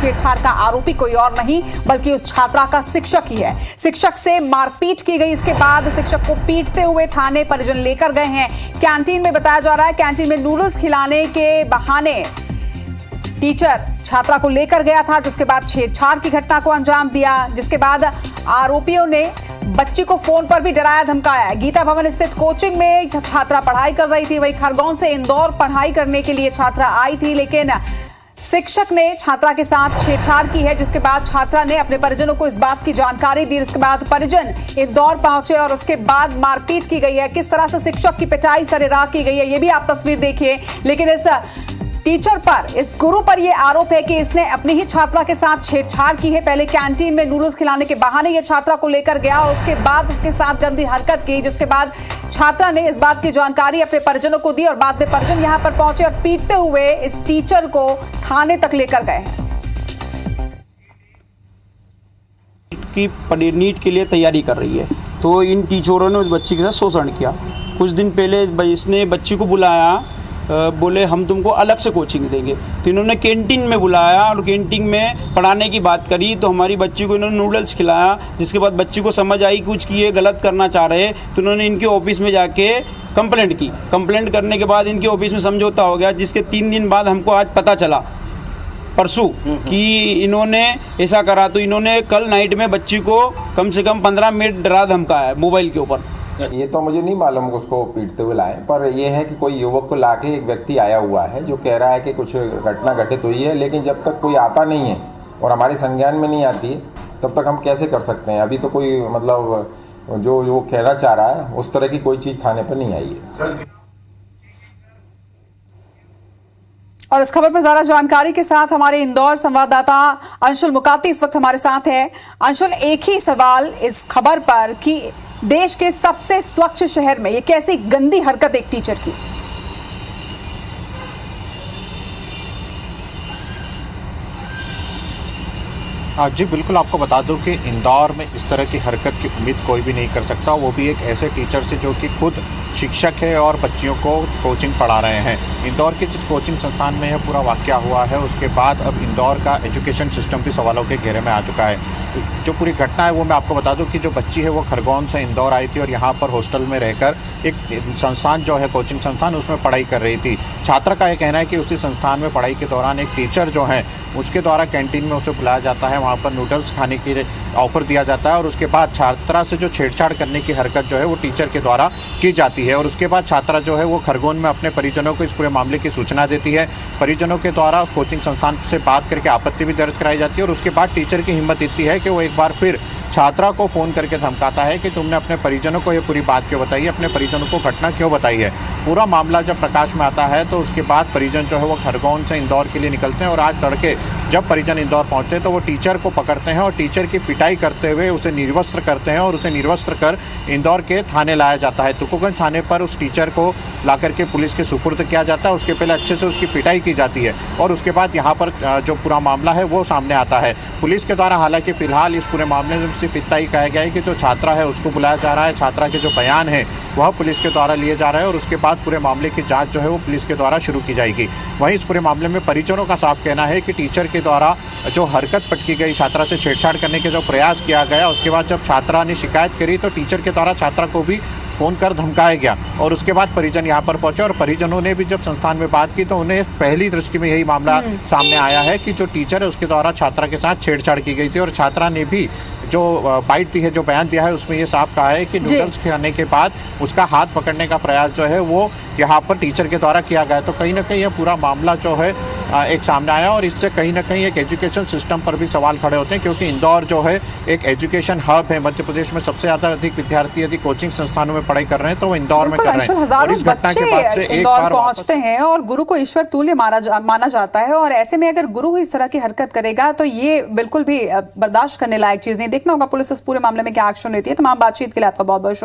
छेड़छाड़ का आरोपी कोई और नहीं बल्कि उस छात्रा का शिक्षक ही है। शिक्षक से मारपीट की गई। इसके बाद शिक्षक को पीटते हुए थाने परिजन लेकर गए हैं। कैंटीन में बताया जा रहा है, कैंटीन में नूडल्स खिलाने के बहाने टीचर छात्रा को लेकर गया था, जिसके बाद छेड़छाड़ की घटना को अंजाम दिया। जिसके बाद आरोपियों ने बच्ची को फोन पर भी डराया धमकाया। गीता भवन स्थित कोचिंग में छात्रा पढ़ाई कर रही थी। वहीं खरगोन से इंदौर पढ़ाई करने के लिए छात्रा आई थी, लेकिन शिक्षक ने छात्रा के साथ छेड़छाड़ की है, जिसके बाद छात्रा ने अपने परिजनों को इस बात की जानकारी दी। इसके बाद परिजन इंदौर पहुंचे और उसके बाद मारपीट की गई है। किस तरह से शिक्षक की पिटाई सरेराह की गई है, ये भी आप तस्वीर देखिए। लेकिन इस टीचर पर, इस गुरु पर यह आरोप है कि इसने अपनी ही छात्रा के साथ छेड़छाड़ की है। पहले कैंटीन में नूडल्स खिलाने के बहाने यह छात्रा को लेकर गया और उसके बाद उसके साथ गंदी हरकत की, जिसके बाद छात्रा ने इस बात की जानकारी अपने परिजनों को दी और बाद में परिजन यहां पर पहुंचे और पीटते हुए इस टीचर को थाने तक लेकर गए हैं। की नीट के लिए तैयारी कर रही है, तो इन टीचरों ने उस बच्ची के साथ शोषण किया। कुछ दिन पहले इसने बच्ची को बुलाया, बोले हम तुमको अलग से कोचिंग देंगे, तो इन्होंने कैंटीन में बुलाया और कैंटीन में पढ़ाने की बात करी। तो हमारी बच्ची को इन्होंने नूडल्स खिलाया, जिसके बाद बच्ची को समझ आई कुछ कि ये गलत करना चाह रहे, तो इन्होंने इनके ऑफिस में जाके कंप्लेंट की। कंप्लेंट करने के बाद इनके ऑफिस में समझौता हो गया, जिसके 3 दिन बाद हमको आज पता चला परसों कि इन्होंने ऐसा करा। तो इन्होंने कल नाइट में बच्ची को कम से कम 15 मिनट डरा धमकाया मोबाइल के ऊपर। ये तो मुझे नहीं मालूम उसको पीटते हुए लाए, पर यह है कि कोई युवक को लाके एक व्यक्ति आया हुआ है जो कह रहा है कि कुछ घटना घटित हुई है, लेकिन जब तक कोई आता नहीं है और हमारे संज्ञान में नहीं आती है तब तक हम कैसे कर सकते हैं। अभी तो कोई मतलब जो वो कहना चाह रहा है उस तरह की कोई चीज़ थाने पर नहीं आई है। और इस खबर पर ज्यादा जानकारी के साथ हमारे इंदौर संवाददाता अंशुल मुकाती इस वक्त हमारे साथ है। अंशुल, एक ही सवाल इस खबर पर कि देश के सबसे स्वच्छ शहर में ये कैसी गंदी हरकत एक टीचर की। जी बिल्कुल, आपको बता दूं कि इंदौर में इस तरह की हरकत की उम्मीद कोई भी नहीं कर सकता, वो भी एक ऐसे टीचर से जो कि खुद शिक्षक है और बच्चियों को कोचिंग पढ़ा रहे हैं। इंदौर के जिस कोचिंग संस्थान में यह पूरा वाकया हुआ है, उसके बाद अब इंदौर का एजुकेशन सिस्टम भी सवालों के घेरे में आ चुका है। जो पूरी घटना है वो मैं आपको बता दूं कि जो बच्ची है वो खरगोन से इंदौर आई थी और यहाँ पर हॉस्टल में रहकर एक संस्थान जो है कोचिंग संस्थान उसमें पढ़ाई कर रही थी। छात्रा का ये कहना है कि उसी संस्थान में पढ़ाई के दौरान एक टीचर जो है उसके द्वारा कैंटीन में उसे बुलाया जाता है, वहाँ पर नूडल्स खाने की ऑफर दिया जाता है और उसके बाद छात्रा से जो छेड़छाड़ करने की हरकत जो है वो टीचर के द्वारा की जाती है। और उसके बाद छात्रा जो है वो खरगोन में अपने परिजनों को इस पूरे मामले की सूचना देती है। परिजनों के द्वारा कोचिंग संस्थान से बात करके आपत्ति भी दर्ज कराई जाती है और उसके बाद टीचर की हिम्मत इतनी है कि वो एक बार फिर छात्रा को फ़ोन करके धमकाता है कि तुमने अपने परिजनों को ये पूरी बात क्यों बताई है, अपने परिजनों को घटना क्यों बताई है। पूरा मामला जब प्रकाश में आता है तो उसके बाद परिजन जो है वो खरगोन से इंदौर के लिए निकलते हैं और आज तड़के जब परिजन इंदौर पहुंचते हैं तो वो टीचर को पकड़ते हैं और टीचर की पिटाई करते हुए उसे निर्वस्त्र करते हैं और उसे निर्वस्त्र कर इंदौर के थाने लाया जाता है। तुकोगंज थाने पर उस टीचर को ला करके पुलिस के सुपुर्द किया जाता है। उसके पहले अच्छे से उसकी पिटाई की जाती है और उसके बाद यहाँ पर जो पूरा मामला है वो सामने आता है। पुलिस के द्वारा हालांकि फिलहाल इस पूरे मामले में सिर्फ इतना ही कहा गया है कि जो छात्रा है उसको बुलाया जा रहा है, छात्रा के जो बयान है वह पुलिस के द्वारा लिए जा रहे हैं और उसके बाद पूरे मामले की जांच जो है वो पुलिस के द्वारा शुरू की जाएगी। वहीं इस पूरे मामले में परिजनों का साफ कहना है कि टीचर के द्वारा जो हरकत पटकी गई, छात्रा से छेड़छाड़ करने के जो प्रयास किया गया, उसके बाद जब छात्रा ने शिकायत करी तो टीचर के द्वारा छात्रा को भी फ़ोन कर धमकाया गया और उसके बाद परिजन यहाँ पर पहुंचे और परिजनों ने भी जब संस्थान में बात की तो उन्हें पहली दृष्टि में यही मामला सामने आया है कि जो टीचर है उसके द्वारा छात्रा के साथ छेड़छाड़ की गई थी और छात्रा ने भी जो बाइट दी है, जो बयान दिया है, उसमें ये साफ कहा है कि नूडल्स खिलाने के बाद उसका हाथ पकड़ने का प्रयास जो है वो यहाँ पर टीचर के द्वारा किया गया। तो कहीं ना कहीं ये पूरा मामला जो है एक सामने आया और इससे कहीं ना कहीं एक एजुकेशन सिस्टम पर भी सवाल खड़े होते हैं, क्योंकि इंदौर जो है एक एजुकेशन हब है। मध्य प्रदेश में सबसे ज़्यादा अधिक विद्यार्थी यदि कोचिंग संस्थानों में पढ़ाई कर रहे हैं तो वो इंदौर में कर रहे हैं। और इस घटना के बाद से एक बार पहुंचते हैं और गुरु को ईश्वर तुल्य माना जाता है और ऐसे में अगर गुरु इस तरह की हरकत करेगा तो ये बिल्कुल भी बर्दाश्त करने लायक चीज नहीं। देखना होगा पुलिस इस पूरे मामले में क्या एक्शन लेती है। तमाम बातचीत के लिए आपका बहुत बहुत